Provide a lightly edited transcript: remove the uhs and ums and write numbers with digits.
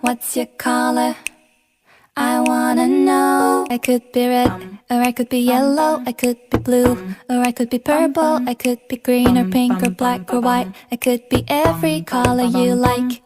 What's your color? I wanna know. I could be red, or I could be yellow. I could be blue, or I could be purple. I could be green or pink or black or white. I could be every color you like.